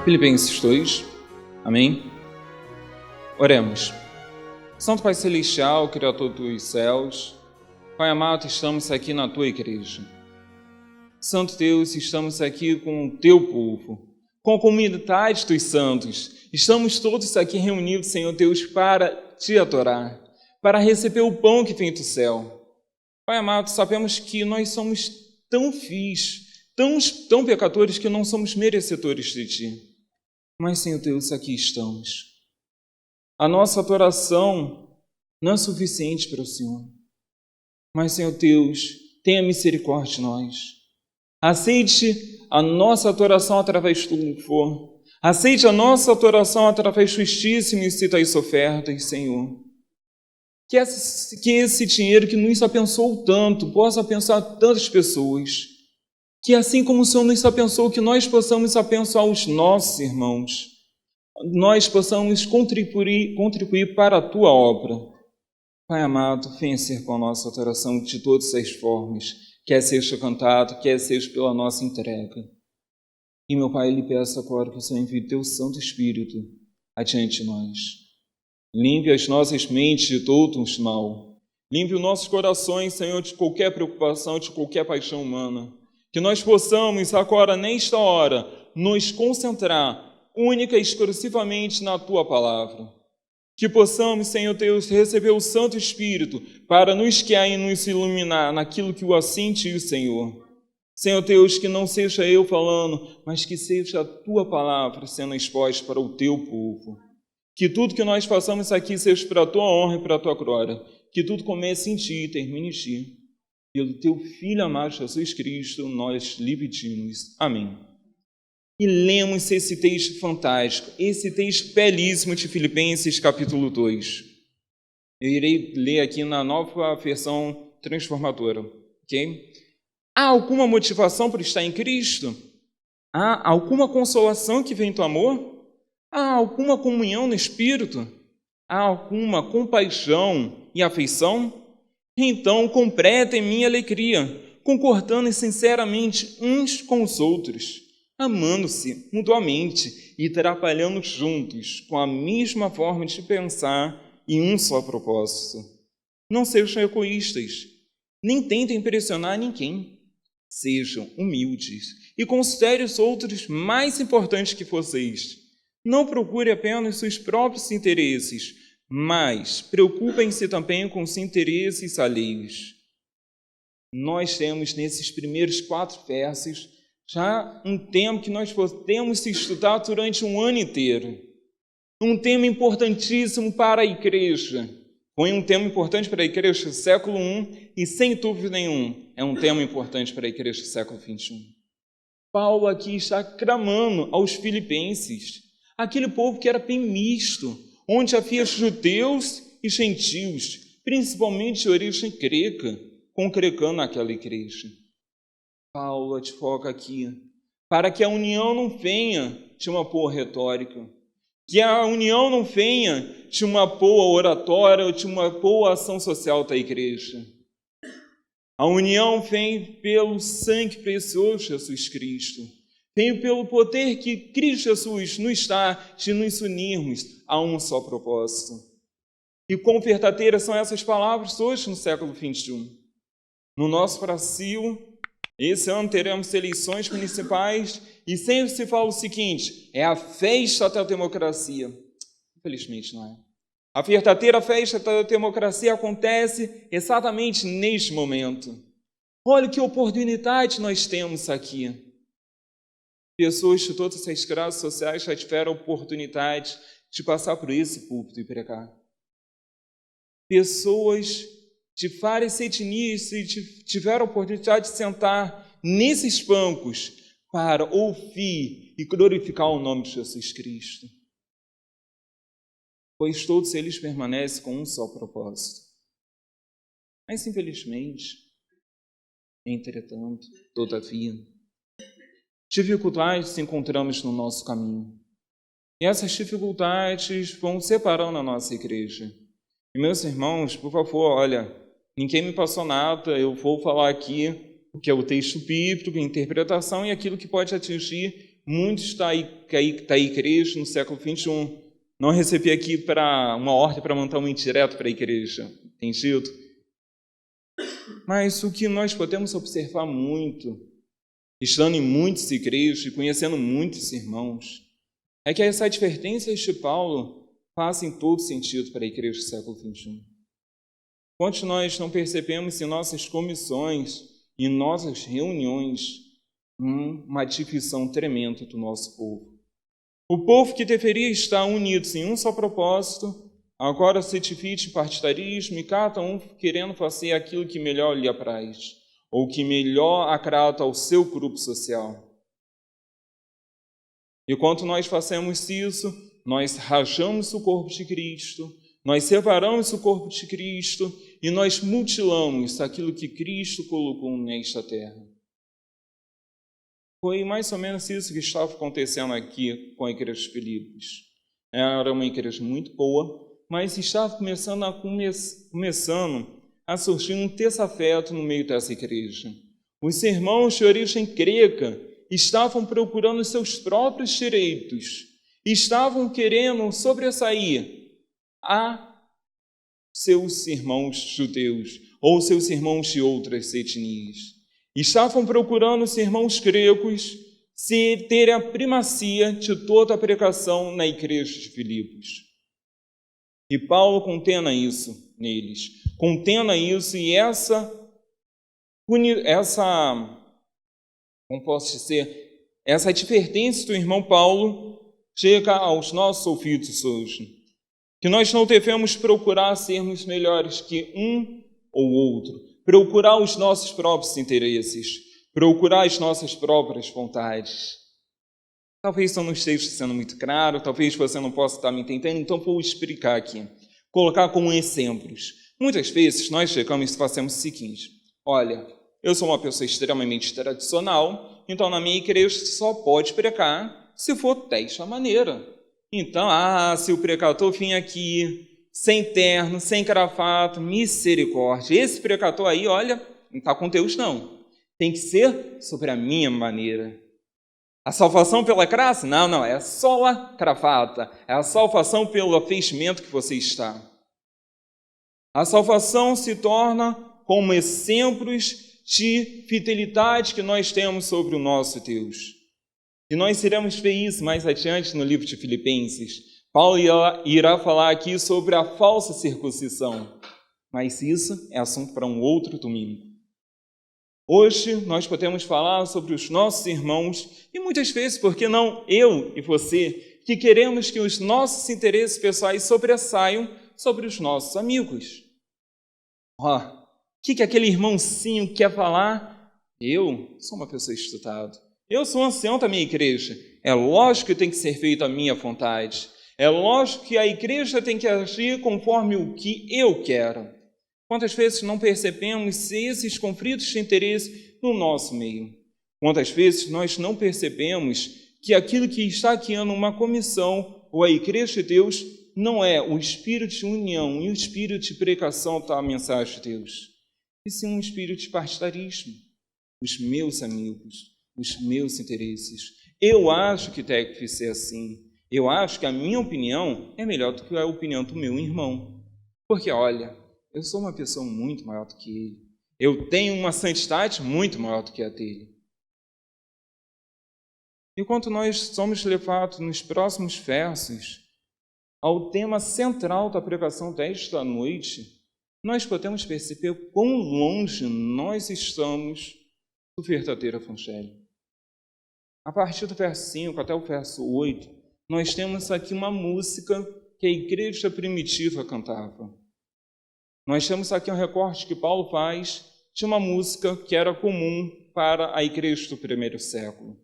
Filipenses 2, amém? Oremos. Santo Pai Celestial, Criador dos céus, Pai amado, estamos aqui na Tua igreja. Santo Deus, estamos aqui com o Teu povo, com a comunidade dos santos. Estamos todos aqui reunidos, Senhor Deus, para Te adorar, para receber o pão que vem do céu. Pai amado, sabemos que nós somos tão fiéis, tão pecadores que não somos merecedores de Ti. Mas, Senhor Deus, aqui estamos. A nossa adoração não é suficiente para o Senhor. Mas, Senhor Deus, tenha misericórdia de nós. Aceite a nossa adoração através do louvor. Aceite a nossa adoração através do justíssimos e das ofertas, Senhor. Que esse dinheiro que nos abençoou tanto possa abençoar tantas pessoas. Que assim como o Senhor nos abençoou, que nós possamos abençoar os nossos irmãos. Nós possamos contribuir para a Tua obra. Pai amado, venha ser com a nossa adoração de todas as formas, quer seja cantado, quer seja pela nossa entrega. E, meu Pai, lhe peço agora que o Senhor envie Teu Santo Espírito adiante de nós. Limpe as nossas mentes de todo o mal. Limpe os nossos corações, Senhor, de qualquer preocupação, de qualquer paixão humana. Que nós possamos agora, nesta hora, nos concentrar única e exclusivamente na Tua palavra. Que possamos, Senhor Deus, receber o Santo Espírito para nos guiar e nos iluminar naquilo que o assente o Senhor. Senhor Deus, que não seja eu falando, mas que seja a Tua palavra sendo exposta para o Teu povo. Que tudo que nós façamos aqui seja para a Tua honra e para a Tua glória. Que tudo comece em Ti e termine em Ti. Pelo Teu Filho amado Jesus Cristo, nós lhe pedimos. Amém. E lemos esse texto fantástico, esse texto belíssimo de Filipenses, capítulo 2. Eu irei ler aqui na nova versão transformadora, ok? Há alguma motivação para estar em Cristo? Há alguma consolação que vem do amor? Há alguma comunhão no Espírito? Há alguma compaixão e afeição? Então, completem minha alegria, concordando sinceramente uns com os outros, amando-se mutuamente e trabalhando juntos com a mesma forma de pensar e um só propósito. Não sejam egoístas, nem tentem impressionar ninguém. Sejam humildes e considerem os outros mais importantes que vocês. Não procurem apenas seus próprios interesses, mas preocupem-se também com os interesses alheios. Nós temos nesses primeiros 4 versos já um tema que nós podemos estudar durante um ano inteiro. Um tema importantíssimo para a igreja. Foi um tema importante para a igreja do século I e, sem dúvida nenhuma, é um tema importante para a igreja do século XXI. Paulo aqui está clamando aos filipenses, aquele povo que era bem misto, onde havia judeus e gentios, principalmente de origem grega, congregando naquela igreja. Paulo advoga aqui para que a união não venha de uma boa retórica, que a união não venha de uma boa oratória ou de uma boa ação social da igreja. A união vem pelo sangue precioso de Jesus Cristo. Vem pelo poder que Cristo Jesus nos dá de nos unirmos a um só propósito. E quão verdadeiras são essas palavras hoje no século XXI. No nosso Brasil, esse ano teremos eleições municipais e sempre se fala o seguinte: é a festa da democracia. Infelizmente não é. A verdadeira festa da democracia acontece exatamente neste momento. Olha que oportunidade nós temos aqui. Pessoas de todas as classes sociais já tiveram a oportunidade de passar por esse púlpito e pregar. Pessoas de várias etnias tiveram a oportunidade de sentar nesses bancos para ouvir e glorificar o nome de Jesus Cristo. Pois todos eles permanecem com um só propósito. Mas, infelizmente, entretanto, todavia, dificuldades encontramos no nosso caminho. E essas dificuldades vão separando a nossa igreja. E, meus irmãos, por favor, olha, ninguém me passou nada, eu vou falar aqui o que é o texto bíblico, a interpretação e aquilo que pode atingir muitos da igreja no século XXI. Não recebi aqui uma ordem para mandar um indireto para a igreja, entendido? Mas o que nós podemos observar muito, estando em muitas igrejas e conhecendo muitos irmãos, é que essa advertência de Paulo fazem todo sentido para a igreja do século XXI. Quantos nós não percebemos em nossas comissões, em nossas reuniões, uma divisão tremenda do nosso povo? O povo que deveria estar unidos em um só propósito, agora se divide em partidarismo e cada um querendo fazer aquilo que melhor lhe apraz, ou que melhor agrada ao seu grupo social. E quando nós fazemos isso, nós rachamos o corpo de Cristo, nós separamos o corpo de Cristo e nós mutilamos aquilo que Cristo colocou nesta terra. Foi mais ou menos isso que estava acontecendo aqui com a igreja de Filipos. Era uma igreja muito boa, mas estava começando a surgir um desafeto no meio dessa igreja. Os irmãos de origem grega estavam procurando seus próprios direitos, estavam querendo sobressair a seus irmãos judeus ou seus irmãos de outras etnias. Estavam procurando os irmãos gregos terem a primacia de toda a pregação na igreja de Filipos. E Paulo contena isso neles, contena isso e essa advertência do irmão Paulo chega aos nossos ouvidos hoje. Que nós não devemos procurar sermos melhores que um ou outro, procurar os nossos próprios interesses, procurar as nossas próprias vontades. Talvez eu não esteja sendo muito claro, talvez você não possa estar me entendendo, então vou explicar aqui, colocar como exemplos. Muitas vezes nós chegamos e fazemos o seguinte: olha, eu sou uma pessoa extremamente tradicional, então na minha igreja só pode pregar se for desta maneira. Então, se o pregador vir aqui sem terno, sem gravata, misericórdia. Esse pregador aí, olha, não está com Deus não. Tem que ser sobre a minha maneira. A salvação pela graça? Não, é só a gravata. É a salvação pelo vestimento que você está. A salvação se torna como exemplos de fidelidade que nós temos sobre o nosso Deus. E nós iremos ver isso mais adiante no livro de Filipenses. Paulo irá falar aqui sobre a falsa circuncisão, mas isso é assunto para um outro domingo. Hoje nós podemos falar sobre os nossos irmãos e muitas vezes, por que não eu e você, que queremos que os nossos interesses pessoais sobressaiam sobre os nossos amigos. O que aquele irmãozinho quer falar? Eu sou uma pessoa estudada. Eu sou ancião da minha igreja. É lógico que tem que ser feito a minha vontade. É lógico que a igreja tem que agir conforme o que eu quero. Quantas vezes não percebemos esses conflitos de interesse no nosso meio? Quantas vezes nós não percebemos que aquilo que está guiando uma comissão ou a igreja de Deus não é o espírito de união e o espírito de pregação da mensagem de Deus, e sim um espírito de partidarismo. Os meus amigos, os meus interesses. Eu acho que deve ser assim. Eu acho que a minha opinião é melhor do que a opinião do meu irmão. Porque, olha, eu sou uma pessoa muito maior do que ele. Eu tenho uma santidade muito maior do que a dele. Enquanto nós somos levados nos próximos versos ao tema central da pregação desta noite, nós podemos perceber quão longe nós estamos do verdadeiro evangelho. A partir do verso 5 até o verso 8, nós temos aqui uma música que a igreja primitiva cantava. Nós temos aqui um recorte que Paulo faz de uma música que era comum para a igreja do primeiro século.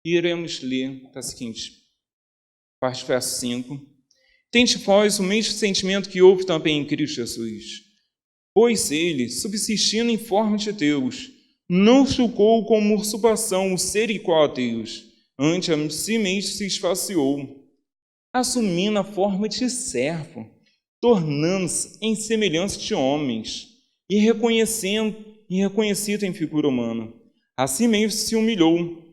E iremos ler a seguinte parte do verso 5. Tende vós o mesmo sentimento que houve também em Cristo Jesus, pois ele, subsistindo em forma de Deus, não julgou como usurpação o ser igual a Deus, antes a si mesmo se esvaziou, assumindo a forma de servo, tornando-se em semelhança de homens, e reconhecido em figura humana. A si mesmo se humilhou,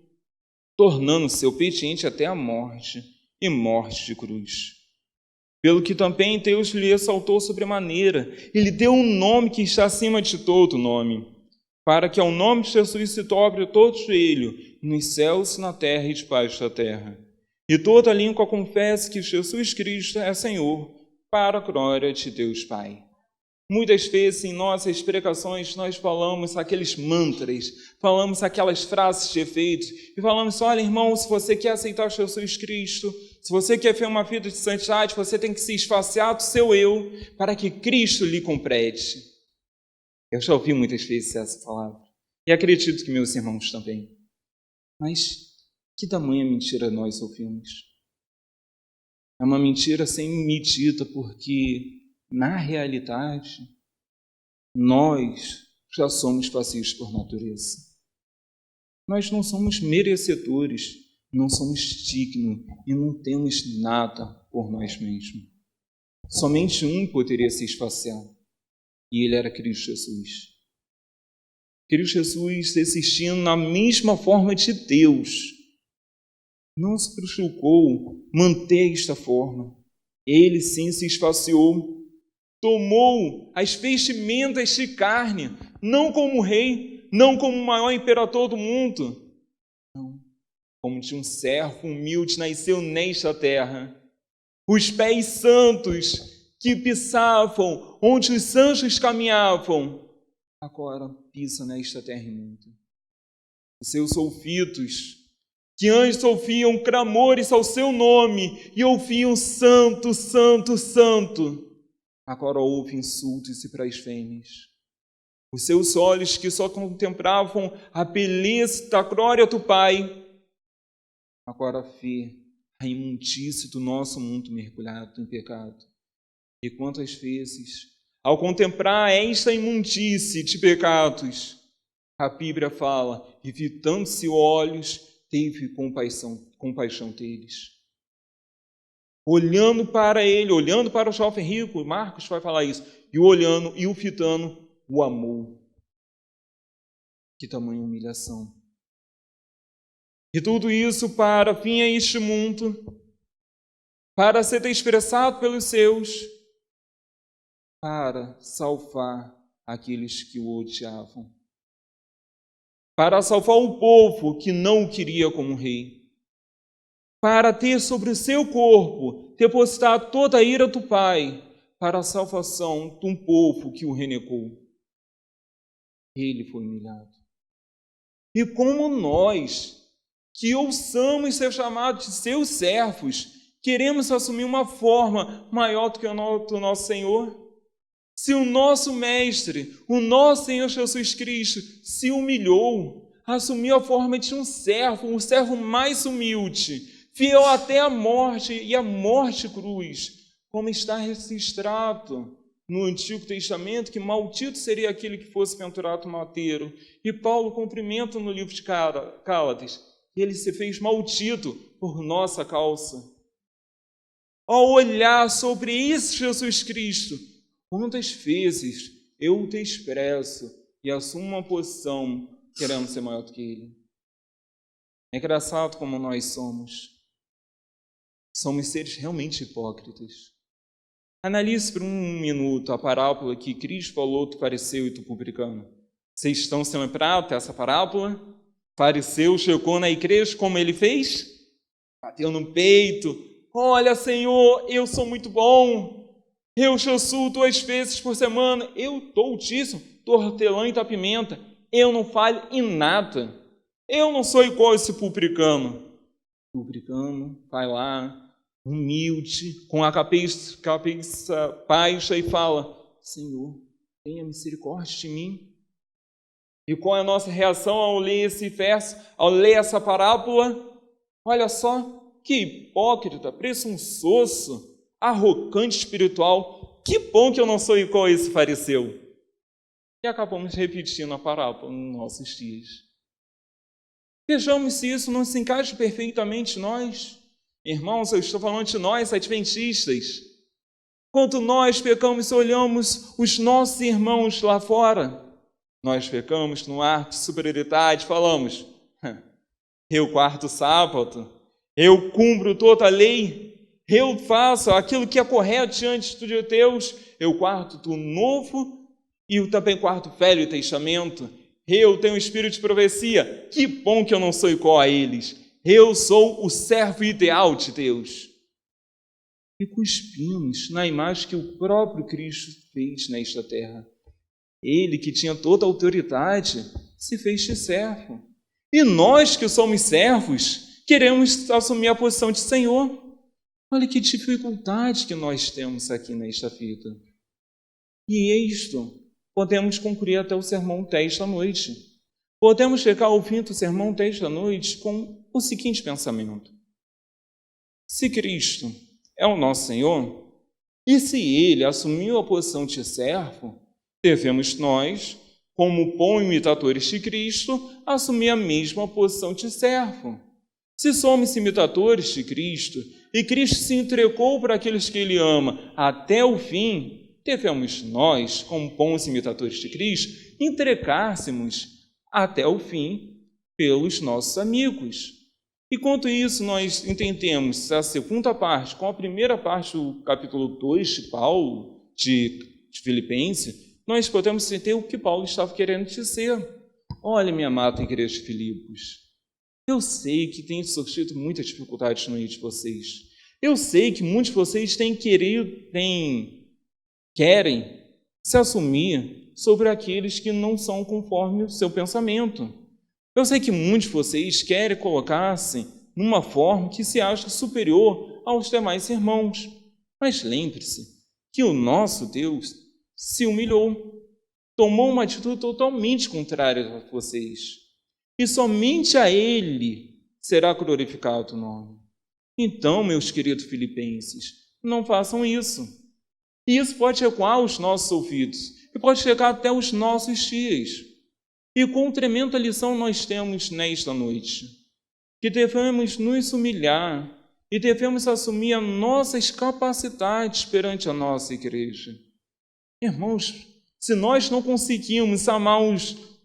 tornando-se obediente até a morte, e morte de cruz. Pelo que também Deus lhe exaltou sobremaneira, e lhe deu um nome que está acima de todo nome, para que ao nome de Jesus se dobre todo joelho, nos céus, na terra e debaixo da terra. E toda língua confesse que Jesus Cristo é Senhor, para a glória de Deus Pai. Muitas vezes em nossas pregações nós falamos aqueles mantras, falamos aquelas frases de efeito e falamos, olha irmão, se você quer aceitar Jesus Cristo, se você quer ter uma vida de santidade, você tem que se esvaziar do seu eu para que Cristo lhe complete. Eu já ouvi muitas vezes essa palavra e acredito que meus irmãos também. Mas que tamanha mentira nós ouvimos? É uma mentira sem medida, porque na realidade nós já somos vazios por natureza. Nós não somos merecedores, não somos dignos e não temos nada por nós mesmos. Somente um poderia se esvaziar, e ele era Cristo Jesus. Cristo Jesus, existindo na mesma forma de Deus, não se preocupou manter esta forma. Ele sim se esvaziou, tomou as vestimentas de carne, não como rei, não como o maior imperador do mundo, não, como de um servo humilde nasceu nesta terra. Os pés santos que pisavam, onde os anjos caminhavam, agora pisa nesta terra imunda. Os seus ouvidos, que antes ouviam clamores ao seu nome e ouviam santo, santo, santo, agora ouvem insultos e blasfêmias. Os seus olhos, que só contemplavam a beleza da glória do Pai, agora vê a imundície do nosso mundo mergulhado em pecado. E quantas vezes, ao contemplar esta imundície de pecados, a Bíblia fala, e vitando-se olhos, teve compaixão deles. Olhando para ele, olhando para o jovem rico, Marcos vai falar isso, e olhando e o fitando, o amou. Que tamanha humilhação. E tudo isso para vir a este mundo, para ser expressado pelos seus, para salvar aqueles que o odiavam, para salvar o povo que não o queria como rei, para ter sobre o seu corpo depositado toda a ira do Pai, para a salvação de um povo que o renegou. Ele foi humilhado. E como nós, que ousamos ser chamados de seus servos, queremos assumir uma forma maior do que a do nosso Senhor? Se o nosso Mestre, o nosso Senhor Jesus Cristo, se humilhou, assumiu a forma de um servo, o servo mais humilde, fiel até a morte e a morte cruz, como está registrado no Antigo Testamento, que maldito seria aquele que fosse pendurado no madeiro. E Paulo cumprimenta no livro de Gálatas, ele se fez maldito por nossa causa. Ao olhar sobre esse Jesus Cristo, quantas vezes eu o desprezo e assumo uma posição querendo ser maior do que ele? É engraçado como nós somos. Somos seres realmente hipócritas. Analise por um minuto a parábola que Cristo falou do fariseu e do publicano. Vocês estão se lembrando dessa parábola? O fariseu chegou na igreja, como ele fez? Bateu no peito. Olha, Senhor, eu sou muito bom. Eu jejuo 2 vezes por semana. Eu dou o dízimo do hortelã e da pimenta. Eu não falho em nada. Eu não sou igual esse publicano. O publicano vai lá, humilde, com a cabeça baixa e fala, Senhor, tenha misericórdia de mim. E qual é a nossa reação ao ler esse verso, ao ler essa parábola? Olha só, que hipócrita, presunçoso, arrogante espiritual. Que bom que eu não sou igual a esse fariseu. E acabamos repetindo a parábola nos nossos dias. Vejamos se isso não se encaixa perfeitamente em nós. Irmãos, eu estou falando de nós, adventistas. Quando nós pecamos e olhamos os nossos irmãos lá fora, nós pecamos no ar de superioridade, falamos, Eu guardo o sábado, eu cumpro toda a lei, eu faço aquilo que é correto diante de Deus, eu guardo do Novo e eu também guardo o Velho Testamento. Eu tenho espírito de profecia, que bom que eu não sou igual a eles. Eu sou o servo ideal de Deus. E cuspimos na imagem que o próprio Cristo fez nesta terra. Ele, que tinha toda a autoridade, se fez de servo. E nós, que somos servos, queremos assumir a posição de Senhor. Olha que dificuldade que nós temos aqui nesta vida. E isto podemos concluir até o sermão desta noite. Podemos chegar ao fim do sermão desta noite com o seguinte pensamento: se Cristo é o nosso Senhor, e se Ele assumiu a posição de servo, devemos nós, como bons imitadores de Cristo, assumir a mesma posição de servo. Se somos imitadores de Cristo, e Cristo se entregou para aqueles que Ele ama até o fim, devemos nós, como bons imitadores de Cristo, entregássemos até o fim pelos nossos amigos. E quanto isso nós entendemos a segunda parte com a primeira parte do capítulo 2 de Paulo, de Filipenses, nós podemos entender o que Paulo estava querendo dizer. Olha, minha amada igreja de Filipos, eu sei que tem surgido muitas dificuldades no meio de vocês. Eu sei que muitos de vocês querem se assumir sobre aqueles que não são conforme o seu pensamento. Eu sei que muitos de vocês querem colocar-se numa forma que se acha superior aos demais irmãos. Mas lembre-se que o nosso Deus se humilhou, tomou uma atitude totalmente contrária a vocês. E somente a Ele será glorificado o nome. Então, meus queridos filipenses, não façam isso. E isso pode chegar aos nossos ouvidos, e pode chegar até os nossos dias. E com tremenda lição nós temos nesta noite, que devemos nos humilhar e devemos assumir as nossas capacidades perante a nossa igreja. Irmãos, se nós não conseguimos amar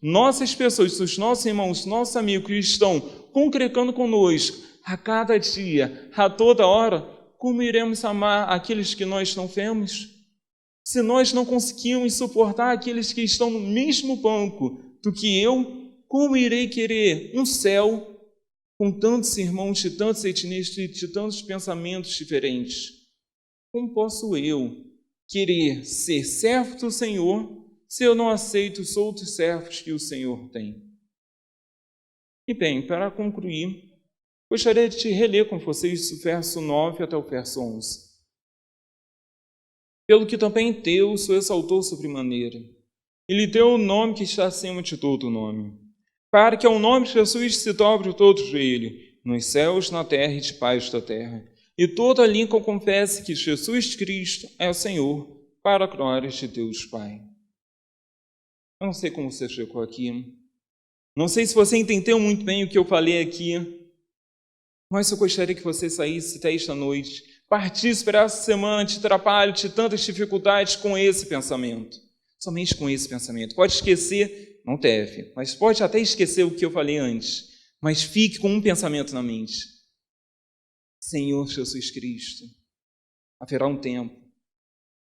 nossas pessoas, os nossos irmãos, nossos amigos que estão congregando conosco a cada dia, a toda hora, como iremos amar aqueles que nós não vemos? Se nós não conseguimos suportar aqueles que estão no mesmo banco do que eu, como irei querer um céu com tantos irmãos de tantas etnias, de tantos pensamentos diferentes? Como posso eu querer ser servo do Senhor se eu não aceito os outros servos que o Senhor tem? E bem, para concluir, gostaria de reler com vocês o verso 9 até o verso 11. Pelo que também Deus o exaltou sobremaneira, e lhe deu o nome que está acima de todo nome, para que ao nome de Jesus se dobre todo joelho, nos céus, na terra e debaixo da terra, e toda língua confesse que Jesus Cristo é o Senhor, para a glória de Deus Pai. Eu não sei como você chegou aqui, não sei se você entendeu muito bem o que eu falei aqui, mas eu gostaria que você saísse até esta noite, partisse para essa semana de trabalho, de tantas dificuldades com esse pensamento. Somente com esse pensamento. Pode esquecer, não deve, mas pode até esquecer o que eu falei antes, mas fique com um pensamento na mente. Senhor Jesus Cristo, haverá um tempo,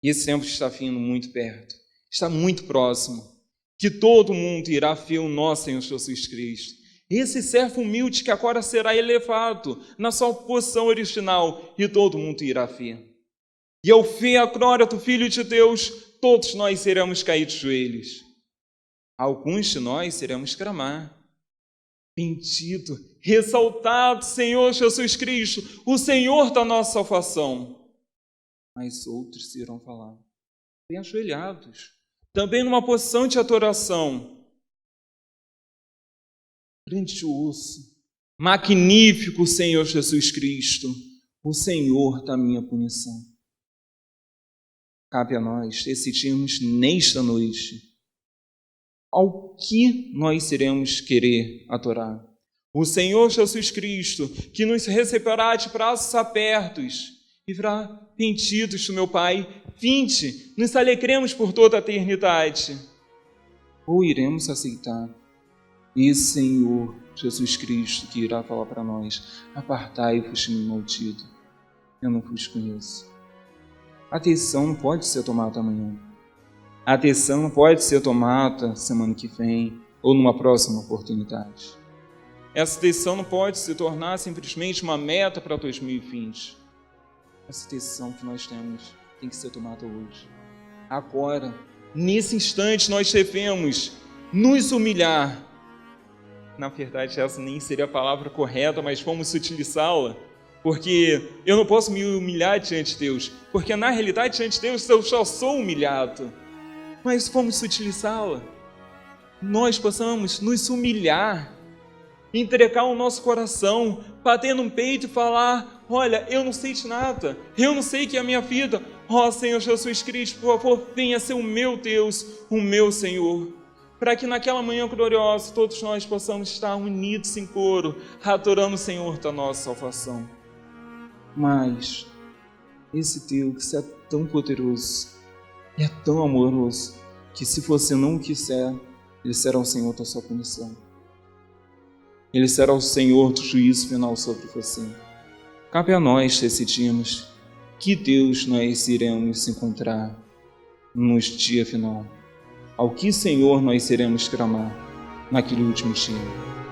e esse tempo está vindo muito perto, está muito próximo, que todo mundo irá ver o nosso Senhor Jesus Cristo. Esse servo humilde que agora será elevado na sua posição original, e todo mundo irá ver. E ao ver a glória do Filho de Deus, todos nós iremos cair de joelhos. Alguns de nós iremos clamar: bendito, ressaltado Senhor Jesus Cristo, o Senhor da nossa salvação. Mas outros irão falar, bem ajoelhados, também numa posição de adoração: grandioso, magnífico Senhor Jesus Cristo, o Senhor da minha punição. Cabe a nós decidirmos nesta noite ao que nós iremos querer adorar. O Senhor Jesus Cristo, que nos receberá de braços abertos e virá: benditos do meu Pai, vinde, nos alegremos por toda a eternidade. Ou iremos aceitar: e Senhor, Jesus Cristo, que irá falar para nós: apartai-vos de mim, maldito, eu não vos conheço. A decisão não pode ser tomada amanhã. A decisão não pode ser tomada semana que vem ou numa próxima oportunidade. Essa decisão não pode se tornar simplesmente uma meta para 2020. Essa decisão que nós temos tem que ser tomada hoje. Agora, nesse instante, nós devemos nos humilhar. Na verdade, essa nem seria a palavra correta, mas vamos utilizá-la, porque eu não posso me humilhar diante de Deus, porque na realidade, diante de Deus, eu já sou humilhado. Mas vamos utilizá-la. Nós possamos nos humilhar, entregar o nosso coração, bater no peito e falar: olha, eu não sei de nada, eu não sei que é a minha vida. Ó Senhor Jesus Cristo, por favor, venha ser o meu Deus, o meu Senhor. Para que naquela manhã gloriosa todos nós possamos estar unidos em coro, adorando o Senhor da nossa salvação. Mas esse Deus é tão poderoso e é tão amoroso que, se você não o quiser, Ele será o Senhor da sua punição. Ele será o Senhor do juízo final sobre você. Cabe a nós decidirmos que Deus nós iremos encontrar no dia final. Ao que Senhor nós iremos clamar naquele último dia.